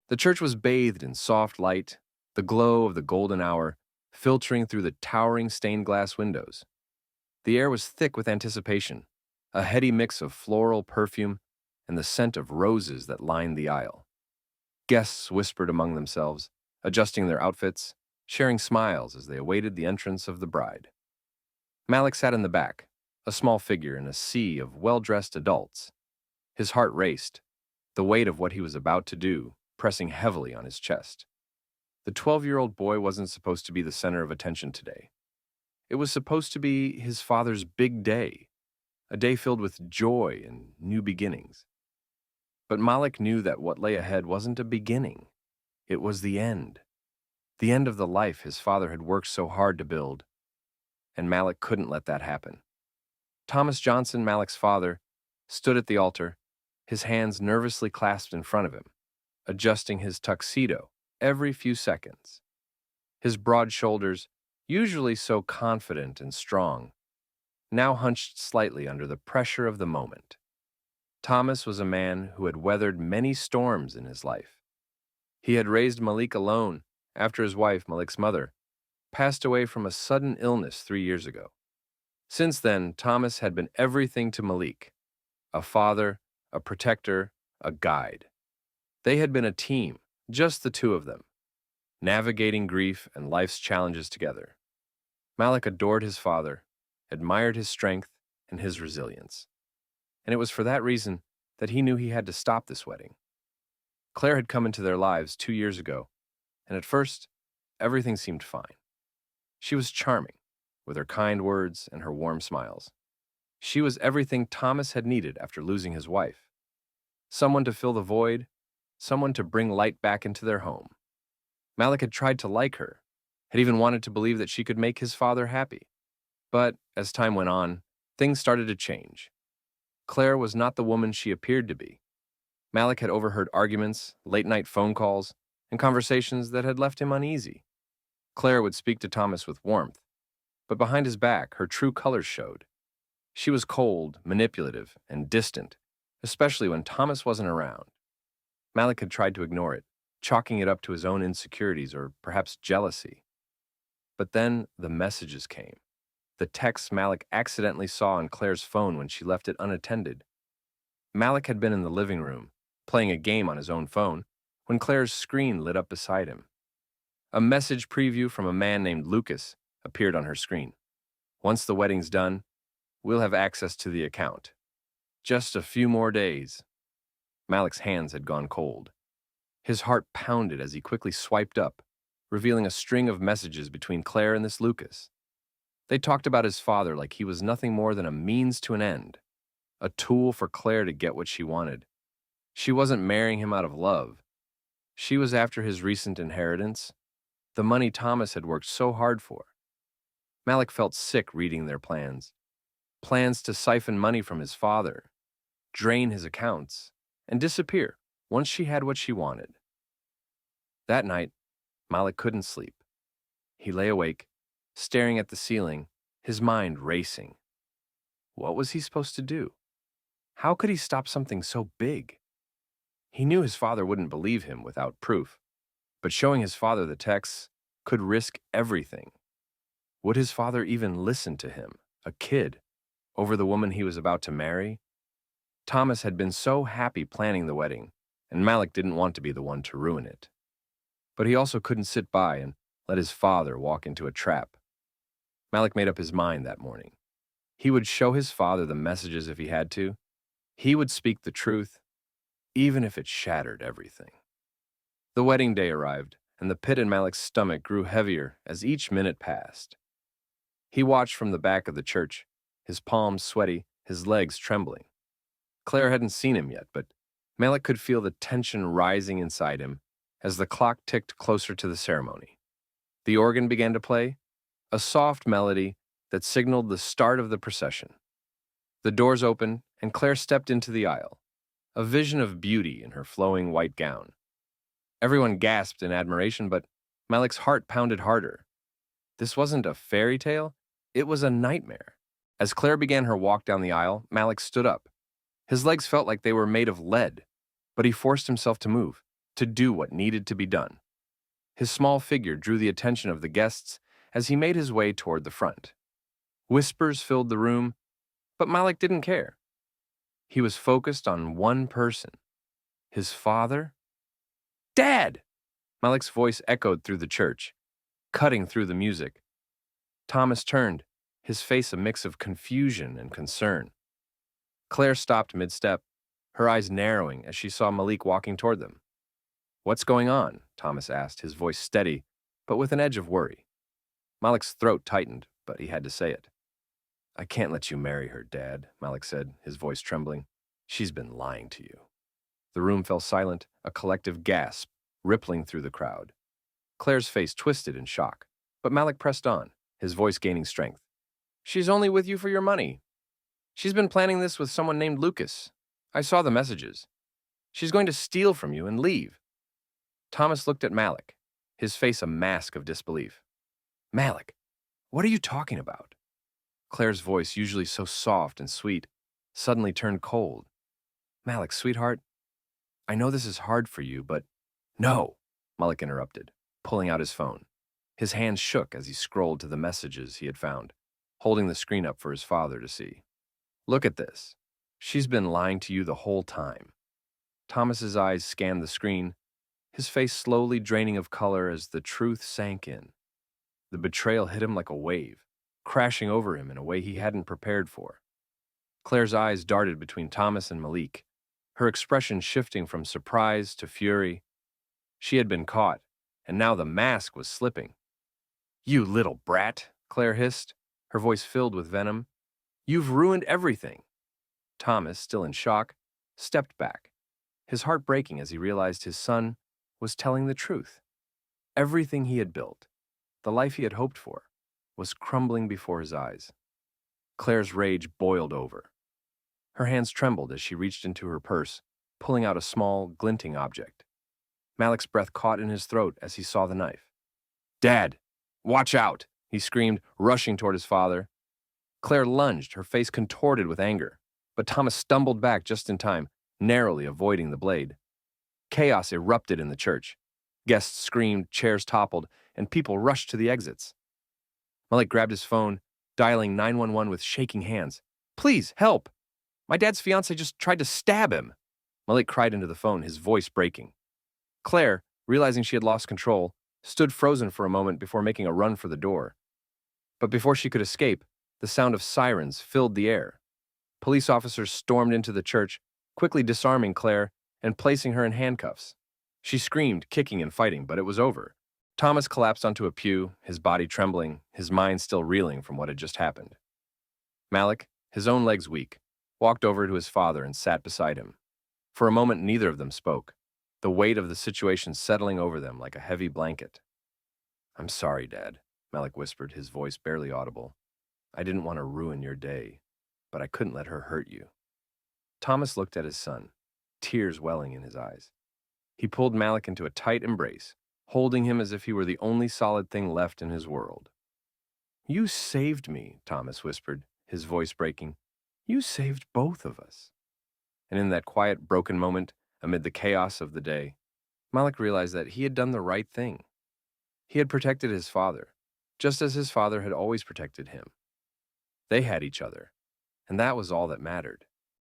The church was bathed in soft light, the glow of the golden hour filtering through the towering stained glass windows. The air was thick with anticipation, a heady mix of floral perfume and the scent of roses that lined the aisle. Guests whispered among themselves, adjusting their outfits, sharing smiles as they awaited the entrance of the bride. Malik sat in the back, a small figure in a sea of well-dressed adults. His heart raced, the weight of what he was about to do pressing heavily on his chest. The 12-year-old boy wasn't supposed to be the center of attention today. It was supposed to be his father's big day, a day filled with joy and new beginnings. But Malik knew that what lay ahead wasn't a beginning. It was the end of the life his father had worked so hard to build, and Malik couldn't let that happen. Thomas Johnson, Malik's father, stood at the altar, his hands nervously clasped in front of him, adjusting his tuxedo every few seconds. His broad shoulders, usually so confident and strong, now hunched slightly under the pressure of the moment. Thomas was a man who had weathered many storms in his life. He had raised Malik alone after his wife, Malik's mother, passed away from a sudden illness 3 years ago. Since then, Thomas had been everything to Malik: a father, a protector, a guide. They had been a team, just the two of them, navigating grief and life's challenges together. Malik adored his father, admired his strength and his resilience. And it was for that reason that he knew he had to stop this wedding. Claire had come into their lives 2 years ago, and at first, everything seemed fine. She was charming, with her kind words and her warm smiles. She was everything Thomas had needed after losing his wife. Someone to fill the void, someone to bring light back into their home. Malik had tried to like her, had even wanted to believe that she could make his father happy. But as time went on, things started to change. Claire was not the woman she appeared to be. Malik had overheard arguments, late-night phone calls, and conversations that had left him uneasy. Claire would speak to Thomas with warmth, but behind his back, her true colors showed. She was cold, manipulative, and distant, especially when Thomas wasn't around. Malik had tried to ignore it, chalking it up to his own insecurities or perhaps jealousy. But then the messages came. The texts Malik accidentally saw on Claire's phone when she left it unattended. Malik had been in the living room, playing a game on his own phone, when Claire's screen lit up beside him. A message preview from a man named Lucas appeared on her screen. "Once the wedding's done, we'll have access to the account. Just a few more days." Malik's hands had gone cold. His heart pounded as he quickly swiped up, revealing a string of messages between Claire and this Lucas. They talked about his father like he was nothing more than a means to an end, a tool for Claire to get what she wanted. She wasn't marrying him out of love. She was after his recent inheritance, the money Thomas had worked so hard for. Malik felt sick reading their plans. Plans to siphon money from his father, drain his accounts, and disappear once she had what she wanted. That night, Malik couldn't sleep. He lay awake, staring at the ceiling, his mind racing. What was he supposed to do? How could he stop something so big? He knew his father wouldn't believe him without proof, but showing his father the texts could risk everything. Would his father even listen to him, a kid, over the woman he was about to marry? Thomas had been so happy planning the wedding, and Malik didn't want to be the one to ruin it. But he also couldn't sit by and let his father walk into a trap. Malik made up his mind that morning. He would show his father the messages if he had to. He would speak the truth, even if it shattered everything. The wedding day arrived, and the pit in Malik's stomach grew heavier as each minute passed. He watched from the back of the church, his palms sweaty, his legs trembling. Claire hadn't seen him yet, but Malik could feel the tension rising inside him as the clock ticked closer to the ceremony. The organ began to play, a soft melody that signaled the start of the procession. The doors opened, and Claire stepped into the aisle, a vision of beauty in her flowing white gown. Everyone gasped in admiration, but Malik's heart pounded harder. This wasn't a fairy tale, it was a nightmare. As Claire began her walk down the aisle, Malik stood up. His legs felt like they were made of lead, but he forced himself to move, to do what needed to be done. His small figure drew the attention of the guests as he made his way toward the front. Whispers filled the room, but Malik didn't care. He was focused on one person. His father? Dad! Malik's voice echoed through the church, cutting through the music. Thomas turned, his face a mix of confusion and concern. Claire stopped mid-step, her eyes narrowing as she saw Malik walking toward them. "What's going on?" Thomas asked, his voice steady, but with an edge of worry. Malik's throat tightened, but he had to say it. "I can't let you marry her, Dad," Malik said, his voice trembling. "She's been lying to you." The room fell silent, a collective gasp rippling through the crowd. Claire's face twisted in shock, but Malik pressed on, his voice gaining strength. "She's only with you for your money. She's been planning this with someone named Lucas. I saw the messages. She's going to steal from you and leave." Thomas looked at Malik, his face a mask of disbelief. "Malik, what are you talking about?" Claire's voice, usually so soft and sweet, suddenly turned cold. "Malik, sweetheart, I know this is hard for you, but—" "No," Malik interrupted, pulling out his phone. His hands shook as he scrolled to the messages he had found, holding the screen up for his father to see. "Look at this. She's been lying to you the whole time." Thomas's eyes scanned the screen, his face slowly draining of color as the truth sank in. The betrayal hit him like a wave, crashing over him in a way he hadn't prepared for. Claire's eyes darted between Thomas and Malik, her expression shifting from surprise to fury. She had been caught, and now the mask was slipping. "You little brat," Claire hissed, her voice filled with venom. "You've ruined everything." Thomas, still in shock, stepped back, his heart breaking as he realized his son was telling the truth. Everything he had built, the life he had hoped for, was crumbling before his eyes. Claire's rage boiled over. Her hands trembled as she reached into her purse, pulling out a small, glinting object. Malik's breath caught in his throat as he saw the knife. "Dad, watch out!" he screamed, rushing toward his father. Claire lunged, her face contorted with anger, but Thomas stumbled back just in time, narrowly avoiding the blade. Chaos erupted in the church. Guests screamed, chairs toppled, and people rushed to the exits. Malik grabbed his phone, dialing 911 with shaking hands. "Please, help! My dad's fiancé just tried to stab him!" Malik cried into the phone, his voice breaking. Claire, realizing she had lost control, stood frozen for a moment before making a run for the door. But before she could escape, the sound of sirens filled the air. Police officers stormed into the church, quickly disarming Claire and placing her in handcuffs. She screamed, kicking and fighting, but it was over. Thomas collapsed onto a pew, his body trembling, his mind still reeling from what had just happened. Malik, his own legs weak, walked over to his father and sat beside him. For a moment, neither of them spoke, the weight of the situation settling over them like a heavy blanket. "I'm sorry, Dad," Malik whispered, his voice barely audible. "I didn't want to ruin your day, but I couldn't let her hurt you." Thomas looked at his son, tears welling in his eyes. He pulled Malik into a tight embrace, holding him as if he were the only solid thing left in his world. "You saved me," Thomas whispered, his voice breaking. "You saved both of us." And in that quiet, broken moment, amid the chaos of the day, Malik realized that he had done the right thing. He had protected his father, just as his father had always protected him. They had each other, and that was all that mattered.